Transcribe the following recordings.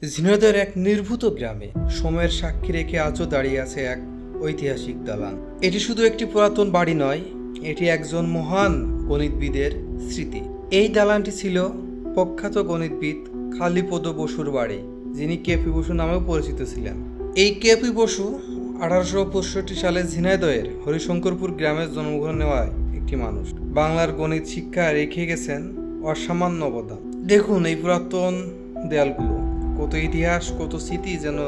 ঝিনাইদহের এক নির্ভুত গ্রামে সময়ের সাক্ষী রেখে আজও দাঁড়িয়ে আছে এক ঐতিহাসিক দালান। এটি শুধু একটি পুরাতন বাড়ি নয়, এটি একজন মহান গণিতবিদের স্মৃতি। এই দালানটি ছিল প্রখ্যাত গণিতবিদ কালীপদ বসুর বাড়ি, যিনি কেপি বসু নামেও পরিচিত ছিলেন। এই কেপি বসু 1865 সালে ঝিনাইদহের হরিশঙ্করপুর গ্রামে জন্মগ্রহণ নেওয়ায় একটি মানুষ। বাংলার গণিত শিক্ষায় রেখে গেছেন অসামান্য অবদান। দেখুন এই পুরাতন দেয়ালগুলো, কত ইতিহাস, কত স্মৃতি যেন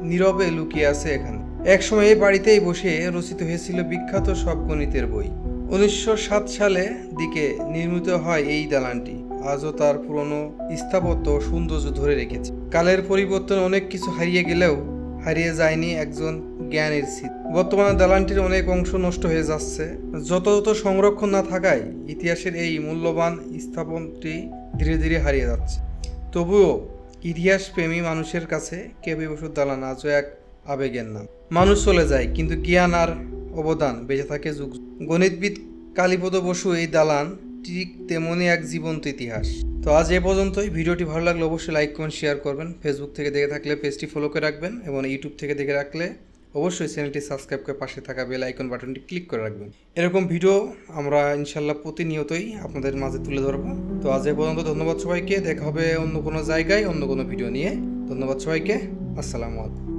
নীরবে লুকিয়ে আছে এখানে। একসময় এই বাড়িতেই বসে রচিত হয়েছিল বিখ্যাত সব গণিতের বই। 1907 সালে দিকে নির্মিত হয় এই দালানটি। আজও তার পুরনো স্থাপত্য ও সৌন্দর্য ধরে রেখেছে। কালের পরিবর্তনে অনেক কিছু হারিয়ে গেলেও হারিয়ে যায়নি একজন জ্ঞানের স্মৃতি। বর্তমানে দালানটির অনেক অংশ নষ্ট হয়ে যাচ্ছে। যত সংরক্ষণ না থাকায় ইতিহাসের এই মূল্যবান স্থাপনটি ধীরে ধীরে হারিয়ে যাচ্ছে। তবুও ইতিহাস প্রেমী মানুষের কাছে কেপি বসুর দালান আজও এক আবেগের নাম। মানুষ চলে যায়, কিন্তু জ্ঞান আর অবদান বেঁচে থাকে যুগ। গণিতবিদ কালীপদ বসু এই দালান ঠিক তেমনই এক জীবন্ত ইতিহাস। তো আজ এ পর্যন্তই। ভিডিওটি ভালো লাগলে অবশ্যই লাইক কমেন্ট শেয়ার করবেন। ফেসবুক থেকে দেখে থাকলে পেজটি ফলো করে রাখবেন এবং ইউটিউব থেকে দেখে রাখলে অবশ্যই চ্যানেলটি সাবস্ক্রাইব করে পাশে থাকা বেল আইকন বাটনটি ক্লিক করে রাখবেন। এরকম ভিডিও আমরা ইনশাল্লাহ প্রতিনিয়তই আপনাদের মাঝে তুলে ধরবো। তো আজ এ পর্যন্ত। ধন্যবাদ সবাইকে। দেখা হবে অন্য কোনো জায়গায় অন্য কোনো ভিডিও নিয়ে। ধন্যবাদ সবাইকে। আসসালামু আলাইকুম।